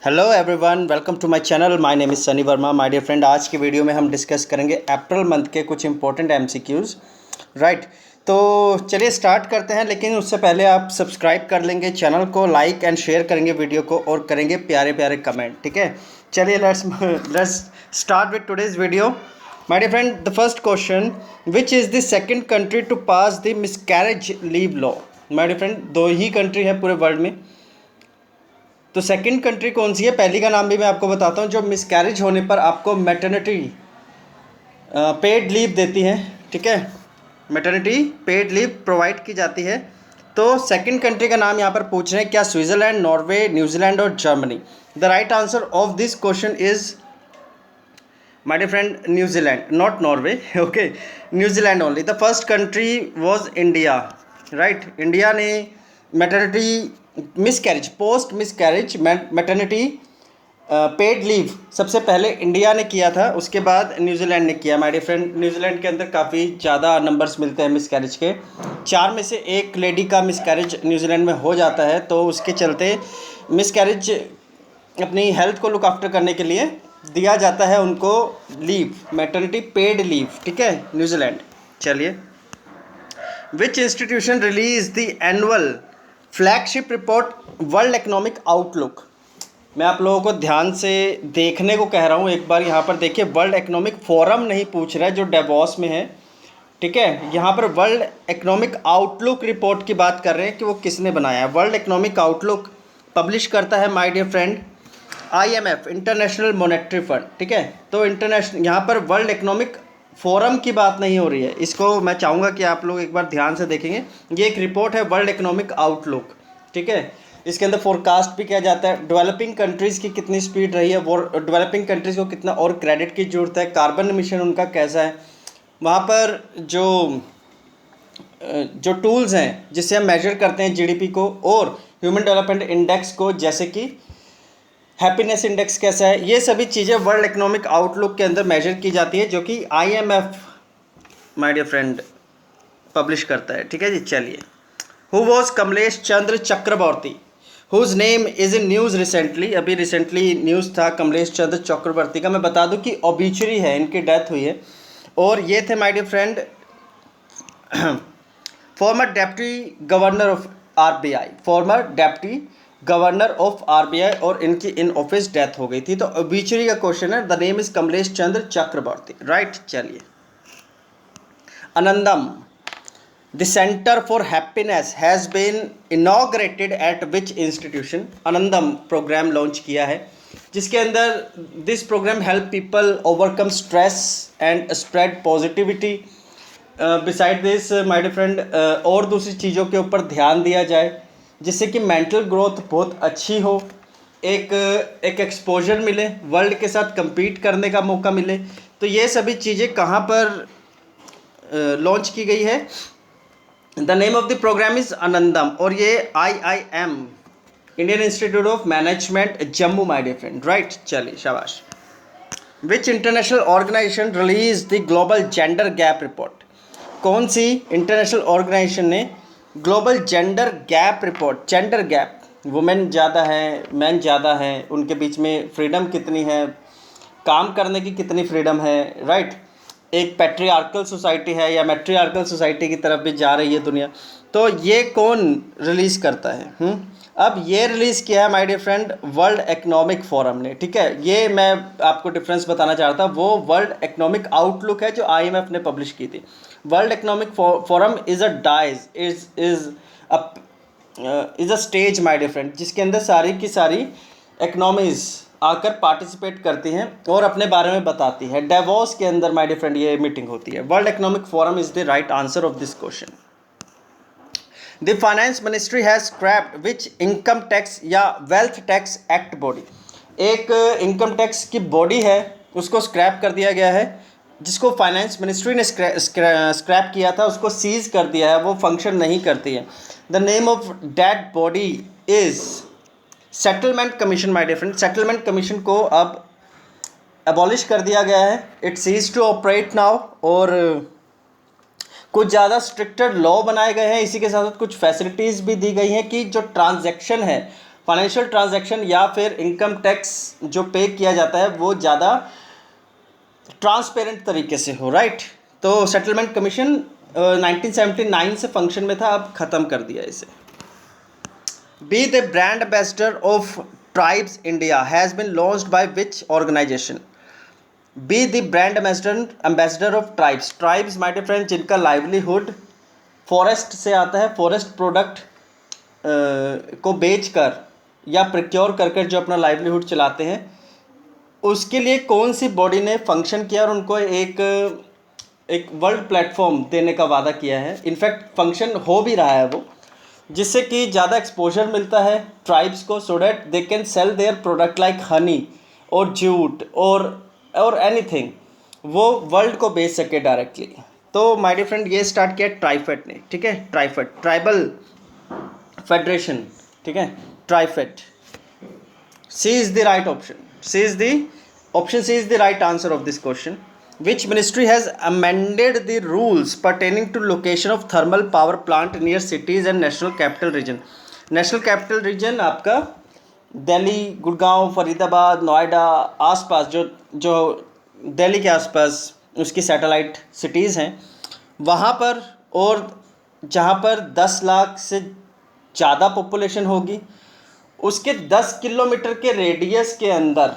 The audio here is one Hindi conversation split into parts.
Hello everyone, welcome to my channel. My name is Sunny Varma. My dear friend, आज की वीडियो में हम डिस्कस करेंगे अप्रैल मंथ के कुछ इंपॉर्टेंट एमसीक्यूज़। राइट, तो चलिए स्टार्ट करते हैं। लेकिन उससे पहले आप सब्सक्राइब कर लेंगे चैनल को, लाइक एंड शेयर करेंगे वीडियो को और करेंगे प्यारे प्यारे कमेंट। ठीक है, चलिए let's start with today's video. My dear friend, the first question, which is the second country to pass the miscarriage leave law. My dear friend, दो ही कंट्री है पूरे वर्ल्ड में, तो सेकंड कंट्री कौन सी है? पहली का नाम भी मैं आपको बताता हूँ, जो मिसकैरेज होने पर आपको मैटरनिटी पेड लीव देती है। ठीक है, मैटरनिटी पेड लीव प्रोवाइड की जाती है। तो सेकंड कंट्री का नाम यहाँ पर पूछ रहे हैं, क्या स्विट्ज़रलैंड, नॉर्वे, न्यूजीलैंड और Germany? The right answer of this question is my dear friend New Zealand, not Norway. Okay, New Zealand only. The first country was India. Right, India ने maternity miscarriage, post miscarriage maternity paid leave सबसे पहले इंडिया ने किया था, उसके बाद न्यूजीलैंड ने किया। माय डियर फ्रेंड, न्यूजीलैंड के अंदर काफ़ी ज़्यादा नंबर्स मिलते हैं मिसकैरेज के। 4 में से 1 लेडी का मिसकैरेज न्यूजीलैंड में हो जाता है, तो उसके चलते मिसकैरेज अपनी हेल्थ को लुक आफ्टर करने के लिए दिया जाता है उनको लीव, मैटरनिटी पेड लीव। ठीक है, न्यूजीलैंड। चलिए, विच institution release the annual flagship report world economic outlook? मैं आप लोगों को ध्यान से देखने को कह रहा हूँ। एक बार यहाँ पर देखिए, वर्ल्ड इकोनॉमिक फोरम नहीं पूछ रहा है जो डेवॉस में है। ठीक है, यहाँ पर वर्ल्ड इकोनॉमिक आउटलुक रिपोर्ट की बात कर रहे हैं कि वो किसने बनाया है। वर्ल्ड इकोनॉमिक आउटलुक पब्लिश करता है my dear friend IMF, international monetary fund. ठीक है, तो इंटरनेशनल, यहाँ पर वर्ल्ड इकोनॉमिक फोरम की बात नहीं हो रही है। इसको मैं चाहूँगा कि आप लोग एक बार ध्यान से देखेंगे। ये एक रिपोर्ट है वर्ल्ड इकोनॉमिक आउटलुक। ठीक है, इसके अंदर फोरकास्ट भी किया जाता है, डेवलपिंग कंट्रीज़ की कितनी स्पीड रही है, वो डेवलपिंग कंट्रीज़ को कितना और क्रेडिट की ज़रूरत है, कार्बन एमिशन उनका कैसा है, वहाँ पर जो टूल्स हैं जिससे हम मेजर करते हैं जीडीपी को और ह्यूमन डेवलपमेंट इंडेक्स को, जैसे कि हैप्पीनेस इंडेक्स कैसा है, ये सभी चीज़ें वर्ल्ड इकोनॉमिक आउटलुक के अंदर मेजर की जाती है, जो कि IMF my dear friend publish करता है। ठीक है जी, चलिए। Who was Kamlesh Chandra Chakravarty, whose name is in news recently? अभी रिसेंटली न्यूज़ था कमलेश चंद्र चक्रवर्ती का। मैं बता दूं कि ओबिचुरी है, इनकी डेथ हुई है। और ये थे my dear friend former deputy governor of RBI, former deputy governor of RBI, और इनकी इन ऑफिस डेथ हो गई थी। तो ओबिचुरी का क्वेश्चन है, the name is Kamlesh Chandra Chakravarti. Right, चलिए। Anandam, the centre for happiness has been inaugurated at which institution? Anandam program launch किया है, जिसके अंदर this program help people overcome stress and spread positivity. Beside this my dear friend, और दूसरी चीज़ों के ऊपर ध्यान दिया जाए, जिससे कि मेंटल ग्रोथ बहुत अच्छी हो, एक एक्सपोजर मिले, वर्ल्ड के साथ compete करने का मौका मिले। तो ये सभी चीज़ें कहाँ पर लॉन्च की गई है? The name of the program is Anandam, और ये IIM, Indian Institute of Management, Jammu my dear friend. Right, चलिए, शाबाश। Which international organization release the global gender gap report? कौन सी इंटरनेशनल ऑर्गेनाइजेशन ने global gender gap report, gender gap, women ज़्यादा है, मैन ज़्यादा है, उनके बीच में फ्रीडम कितनी है, काम करने की कितनी फ्रीडम है, राइट, एक पैट्रियार्कल सोसाइटी है या मैट्रियार्कल सोसाइटी की तरफ भी जा रही है दुनिया, तो ये कौन रिलीज़ करता है? अब ये रिलीज़ किया है my dear friend world economic forum ने। ठीक है, ये मैं आपको डिफरेंस बताना चाहता हूँ। वो वर्ल्ड इकोनॉमिक आउटलुक है जो IMF ने पब्लिश की थी। World economic forum is a stage my dear friend, जिसके अंदर सारी की सारी इकनॉमीज़ आकर पार्टिसिपेट करती हैं और अपने बारे में बताती है। डेवोस के अंदर माय डियर फ्रेंड ये मीटिंग होती है। World economic forum is the right answer of this question. The finance ministry has scraped which income tax या वेल्थ टैक्स एक्ट बॉडी? एक इनकम टैक्स की बॉडी है, उसको स्क्रैप कर दिया गया है, जिसको फाइनेंस मिनिस्ट्री ने स्क्रैप किया था, उसको सीज कर दिया है, वो फंक्शन नहीं करती है। The name of that body is settlement commission my dear friend. Settlement commission को अब एबॉलिश कर दिया गया है, it cease to operate now, और कुछ ज़्यादा स्ट्रिक्टर लॉ बनाए गए हैं। इसी के साथ साथ कुछ फैसिलिटीज़ भी दी गई हैं कि जो ट्रांजैक्शन है फाइनेंशियल ट्रांजैक्शन या फिर इनकम टैक्स जो पे किया जाता है वो ज़्यादा ट्रांसपेरेंट तरीके से हो, राइट। तो सेटलमेंट कमीशन 1979 से फंक्शन में था, अब ख़त्म कर दिया इसे। B the brand ambassador of tribes India has been launched by which organisation. B the brand ambassador of tribes. Tribes my dear friend जिनका लाइवलीहुड फॉरेस्ट से आता है, फॉरेस्ट प्रोडक्ट को बेचकर या प्रिक्योर कर जो अपना लाइवलीहुड चलाते हैं, उसके लिए कौन सी बॉडी ने फंक्शन किया और उनको एक वर्ल्ड प्लेटफॉर्म देने का वादा किया है। इनफैक्ट फंक्शन हो भी रहा है वो, जिससे कि ज़्यादा एक्सपोजर मिलता है ट्राइब्स को, so that they can sell their product like Honey और जूट और एनीथिंग, वो वर्ल्ड को बेच सके डायरेक्टली। तो माय डियर फ्रेंड ये स्टार्ट किया ट्राइफेड ने, ठीक है, ट्राइफेड ट्राइबल फेडरेशन, ठीक है, TRIFED. C is the right option, C is the option C is the right answer of this question. Which ministry has amended the rules pertaining to location of thermal power plant near cities and national capital region? National capital region आपका दिल्ली, गुड़गांव, फरीदाबाद, नोएडा, आसपास जो जो दिल्ली के आसपास उसकी सैटेलाइट सिटीज़ हैं वहाँ पर, और जहाँ पर 10 लाख से ज़्यादा पॉपुलेशन होगी उसके 10 किलोमीटर के रेडियस के अंदर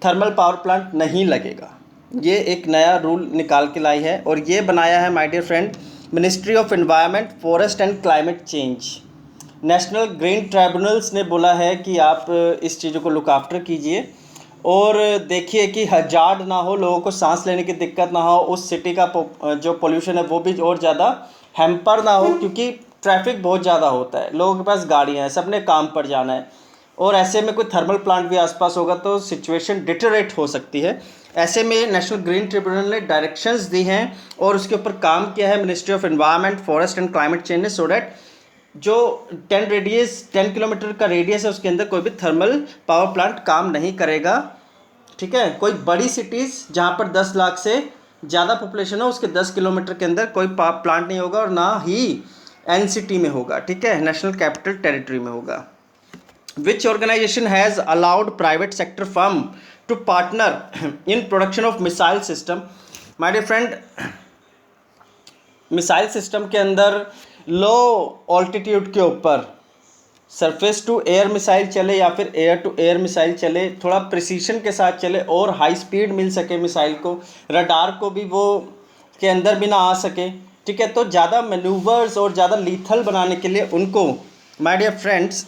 थर्मल पावर प्लांट नहीं लगेगा। ये एक नया रूल निकाल के लाई है और ये बनाया है my dear friend ministry of environment, forest and climate change. National green tribunals ने बोला है कि आप इस चीज़ों को लुक आफ्टर कीजिए और देखिए कि हजार्ड ना हो, लोगों को सांस लेने की दिक्कत ना हो, उस सिटी का जो पोल्यूशन है वो भी और ज़्यादा हैम्पर ना हो, क्योंकि ट्रैफिक बहुत ज़्यादा होता है, लोगों के पास गाड़ियाँ हैं, सबने काम पर जाना है और ऐसे में कोई थर्मल प्लांट भी आसपास होगा तो सिचुएशन डिटेरेट हो सकती है। ऐसे में नेशनल ग्रीन ट्रिब्यूनल ने डायरेक्शंस दी हैं और उसके ऊपर काम किया है ministry of environment, forest and climate change ने, सो डैट जो 10 किलोमीटर का रेडियस है उसके अंदर कोई भी थर्मल पावर प्लांट काम नहीं करेगा, ठीक है। कोई बड़ी सिटीज़ जहाँ पर 10 लाख से ज़्यादा पॉपुलेशन हो उसके 10 किलोमीटर के अंदर कोई पावर प्लांट नहीं होगा और ना ही एनसीटी में होगा, ठीक है, नेशनल कैपिटल टेरिटरी में होगा। Which organization has allowed private sector firm to partner in production of missile system? My dear friend, missile system के अंदर लो ऑल्टीट्यूड के ऊपर सरफेस टू एयर मिसाइल चले या फिर एयर टू एयर मिसाइल चले, थोड़ा प्रिसीशन के साथ चले और हाई स्पीड मिल सके मिसाइल को, रडार को भी वो के अंदर भी ना आ सके, ठीक है। तो ज़्यादा मैन्यूवर्स और ज़्यादा लीथल बनाने के लिए उनको माय डियर फ्रेंड्स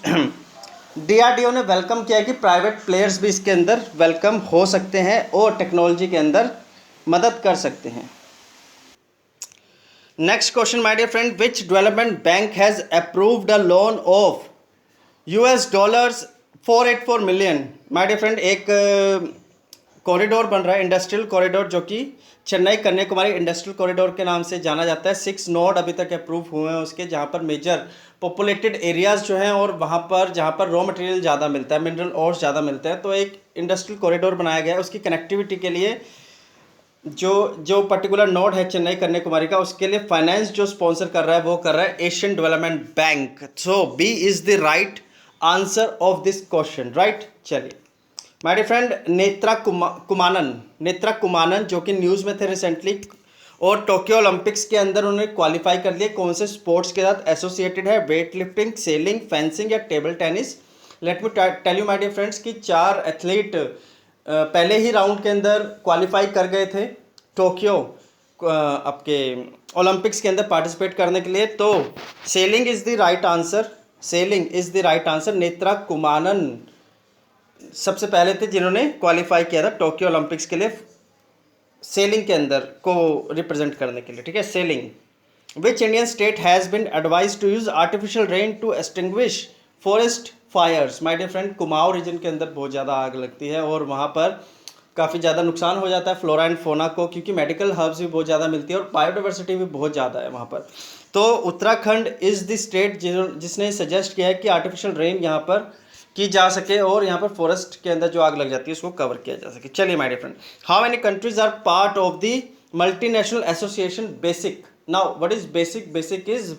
DRDO ने वेलकम किया कि प्राइवेट प्लेयर्स भी इसके अंदर वेलकम हो सकते हैं और टेक्नोलॉजी के अंदर मदद कर सकते हैं। Next question my dear friend, which development bank has approved a loan of $484 million. My dear friend एक कॉरिडोर बन रहा है, इंडस्ट्रियल कॉरिडोर, जो कि चेन्नई कन्याकुमारी इंडस्ट्रियल कॉरिडोर के नाम से जाना जाता है। 6 नोड अभी तक अप्रूव हुए हैं उसके, जहाँ पर मेजर पॉपुलेटेड एरियाज़ जो हैं और वहाँ पर जहाँ पर रॉ मटेरियल ज़्यादा मिलता है, मिनरल और ज़्यादा मिलते हैं, तो एक इंडस्ट्रियल कॉरिडोर बनाया गया है। उसकी कनेक्टिविटी के लिए जो पर्टिकुलर नोड है चेन्नई कन्याकुमारी का, उसके लिए फाइनेंस जो स्पॉन्सर कर रहा है वो कर रहा है Asian development bank. So B is the right answer of this question, right. चलिए my dear friend, Netra Kumanan जो कि न्यूज़ में थे रिसेंटली और टोक्यो ओलंपिक्स के अंदर उन्होंने क्वालिफाई कर लिया, कौन से स्पोर्ट्स के साथ एसोसिएटेड है, वेट लिफ्टिंग, सेलिंग, फेंसिंग या table tennis. Let me tell you my dear friends कि 4 एथलीट पहले ही राउंड के अंदर क्वालिफाई कर गए थे टोक्यो आपके ओलंपिक्स के अंदर पार्टिसिपेट करने के लिए। तो sailing is the right answer, sailing is the right answer. Netra Kumanan सबसे पहले थे जिन्होंने क्वालिफाई किया था टोक्यो ओलंपिक्स के लिए सेलिंग के अंदर को रिप्रेजेंट करने के लिए, ठीक है, sailing. Which Indian state has been advise to use artificial rain to extinguish forest fires. My dear friend, Kumaon region के अंदर बहुत ज़्यादा आग लगती है और वहाँ पर काफ़ी ज़्यादा नुकसान हो जाता है फ्लोरा एंड फोना को, क्योंकि मेडिकल हर्ब्स भी बहुत ज़्यादा मिलती है और बायोडाइवर्सिटी भी बहुत ज़्यादा है वहाँ पर। तो उत्तराखंड इज़ द स्टेट जिसने सजेस्ट किया है कि आर्टिफिशियल रेन यहाँ पर की जा सके और यहाँ पर फॉरेस्ट के अंदर जो आग लग जाती है उसको कवर किया जा सके। चलिए my dear friend, how many countries are part of the multinational association BASIC. Now what is BASIC? BASIC is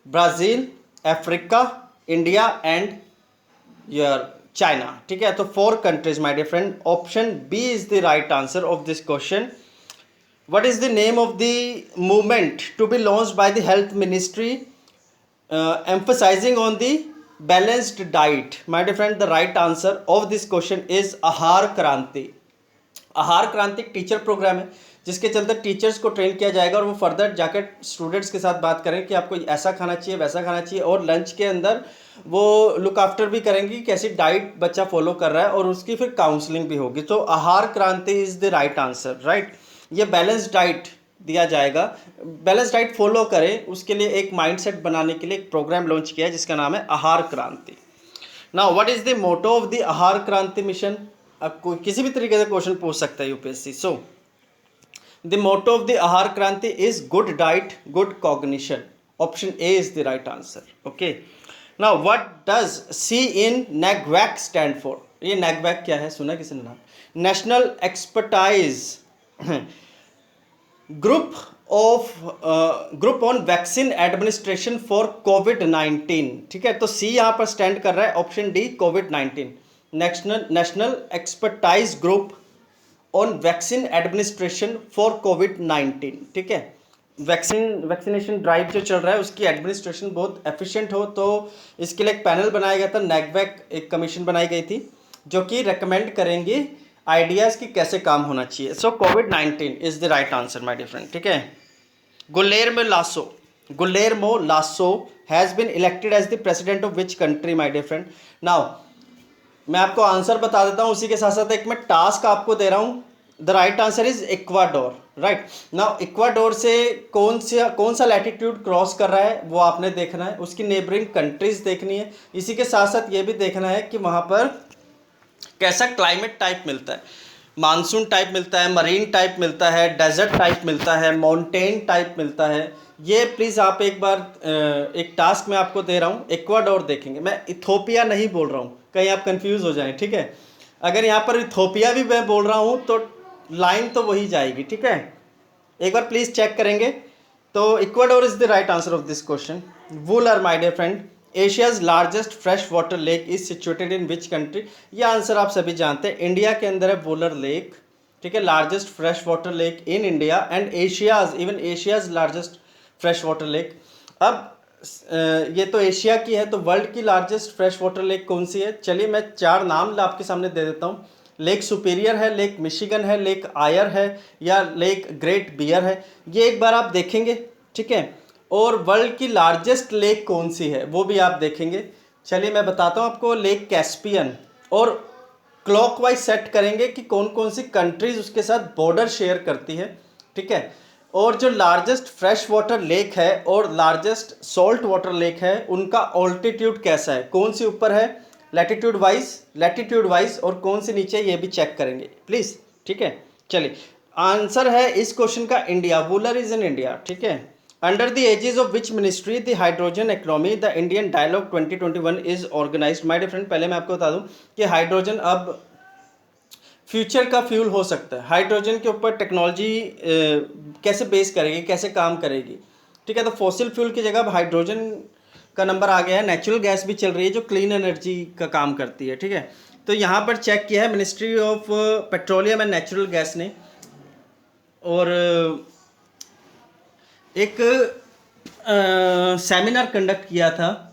Brazil, Africa, India and your China, ठीक है। तो 4 countries my dear friend, option B is the right answer of this question. What is the name of the movement to be launched by the health ministry emphasizing on the balanced diet? My dear friend, the right answer of this question is आहार क्रांति। आहार क्रांति एक टीचर प्रोग्राम है जिसके चलते टीचर्स को ट्रेन किया जाएगा और वो फर्दर जाकर स्टूडेंट्स के साथ बात करें कि आपको ऐसा खाना चाहिए, वैसा खाना चाहिए, और लंच के अंदर वो लुक आफ्टर भी करेंगे कि कैसी डाइट बच्चा फॉलो कर रहा है, और उसकी फिर काउंसलिंग भी होगी। तो आहार Kranti is the right answer, right. ये बैलेंस डाइट दिया जाएगा, बैलेंस डाइट फॉलो करें, उसके लिए एक माइंडसेट बनाने के लिए एक प्रोग्राम लॉन्च किया है जिसका नाम है Aahar Kranti. Now what is the motto of the आहार क्रांति मिशन? अब कोई किसी भी तरीके से क्वेश्चन पूछ सकता है UPSC. So the motto of the आहार Kranti is good diet good cognition. Option A is the right answer. Okay, now what does C in NEGVAC stand for? ये नेगवैक क्या है, सुना किसी ने नाम? National expertise group on vaccine administration for कोविड-19, ठीक है। तो सी यहाँ पर स्टैंड कर रहा है ऑप्शन डी, कोविड-19। National expertise group on vaccine administration for कोविड-19, ठीक है। वैक्सीनेशन ड्राइव जो चल रहा है उसकी एडमिनिस्ट्रेशन बहुत एफिशिएंट हो, तो इसके लिए एक पैनल बनाया गया था, नेगवैक एक कमीशन बनाई गई थी जो कि रेकमेंड करेंगी आइडियाज़ की कैसे काम होना चाहिए। सो कोविड-19 is the right answer my dear friend, ठीक है। Guillermo Lasso has been elected as the president of which country my dear friend? Now मैं आपको आंसर बता देता हूँ, उसी के साथ साथ एक मैं टास्क आपको दे रहा हूँ। The right answer is Ecuador, right. Now Ecuador से कौन सा लैटिट्यूड क्रॉस कर रहा है वो आपने देखना है, उसकी नेबरिंग कंट्रीज देखनी है, इसी के साथ साथ ये भी देखना है कि वहाँ पर कैसा क्लाइमेट टाइप मिलता है। मानसून टाइप मिलता है, मरीन टाइप मिलता है, डेजर्ट टाइप मिलता है, माउंटेन टाइप मिलता है। ये प्लीज़ आप एक बार एक टास्क मैं आपको दे रहा हूँ, इक्वाडोर देखेंगे। मैं इथोपिया नहीं बोल रहा हूँ, कहीं आप कंफ्यूज हो जाएं, ठीक है। अगर यहाँ पर इथोपिया भी मैं बोल रहा हूँ तो लाइन तो वही जाएगी, ठीक है। एक बार प्लीज़ चेक करेंगे। तो Ecuador is the right answer of this question. Wular my dear friend, Asia's largest fresh water lake is situated in which country? ये आंसर आप सभी जानते हैं, इंडिया के अंदर है वुलर लेक, ठीक है। Largest fresh water lake in India and Asia's largest fresh water lake. अब ये तो एशिया की है, तो वर्ल्ड की लार्जेस्ट फ्रेश वाटर लेक कौन सी है? चलिए मैं 4 नाम आपके सामने दे देता हूँ। लेक सुपीरियर है, लेक मिशिगन है, लेक आयर है, या लेक ग्रेट बियर है। ये एक बार आप देखेंगे, ठीक है। और वर्ल्ड की लार्जेस्ट लेक कौन सी है वो भी आप देखेंगे। चलिए मैं बताता हूँ आपको, लेक कैस्पियन। और क्लॉकवाइज सेट करेंगे कि कौन कौन सी कंट्रीज उसके साथ बॉर्डर शेयर करती है, ठीक है। और जो लार्जेस्ट फ्रेश वाटर लेक है और लार्जेस्ट सॉल्ट वाटर लेक है, उनका ऑल्टीट्यूड कैसा है, कौन सी ऊपर है लैटिट्यूड वाइज और कौन सी नीचे, ये भी चेक करेंगे प्लीज़, ठीक है। चलिए आंसर है इस क्वेश्चन का India, Wular is in India, ठीक है। Under the aegis of which ministry the hydrogen economy the Indian dialogue 2021 is organised? My dear friend, पहले मैं आपको बता दूं कि हाइड्रोजन अब फ्यूचर का फ्यूल हो सकता है। हाइड्रोजन के ऊपर टेक्नोलॉजी कैसे बेस करेगी, कैसे काम करेगी, ठीक है। तो फॉसिल फ्यूल की जगह अब हाइड्रोजन का नंबर आ गया है। नेचुरल गैस भी चल रही है जो क्लीन एनर्जी का काम करती है, ठीक है। तो यहाँ पर चेक किया है ministry of petroleum and natural gas ने, और एक सेमिनार कंडक्ट किया था,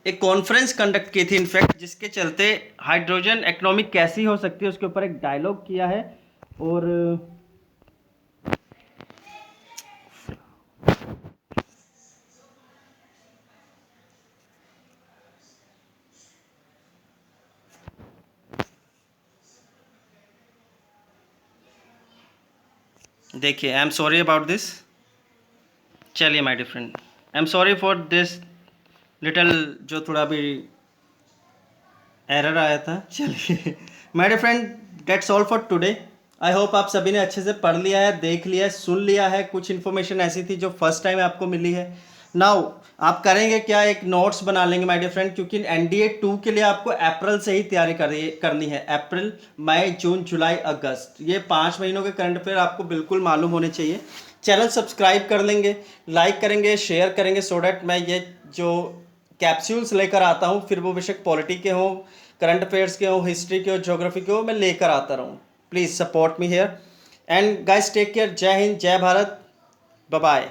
एक कॉन्फ्रेंस कंडक्ट की थी इनफैक्ट, जिसके चलते हाइड्रोजन इकोनॉमी कैसी हो सकती है उसके ऊपर एक डायलॉग किया है। और देखिए, I am sorry about this. चलिए my dear friend, I am sorry for this little जो थोड़ा भी एरर आया था। चलिए my dear friend, that's all for today. I hope आप सभी ने अच्छे से पढ़ लिया है, देख लिया है, सुन लिया है। कुछ इन्फॉर्मेशन ऐसी थी जो फर्स्ट टाइम आपको मिली है। नाउ आप करेंगे क्या, एक नोट्स बना लेंगे माय डियर फ्रेंड, क्योंकि NDA 2 के लिए आपको अप्रैल से ही तैयारी करनी है। अप्रैल, मई, जून, जुलाई, अगस्त, ये 5 महीनों के करंट अफेयर आपको बिल्कुल मालूम होने चाहिए। चैनल सब्सक्राइब कर लेंगे, लाइक करेंगे, शेयर करेंगे, सो डैट मैं ये जो कैप्सूल्स लेकर आता हूँ, फिर वो बेशक पॉलिटी के हों, करंट अफेयर्स के हो, हिस्ट्री के हो, ज्योग्राफी के हो, मैं लेकर आता रहूँ। Please support me here and guys take care. जय हिंद, जय भारत, बाय बाय।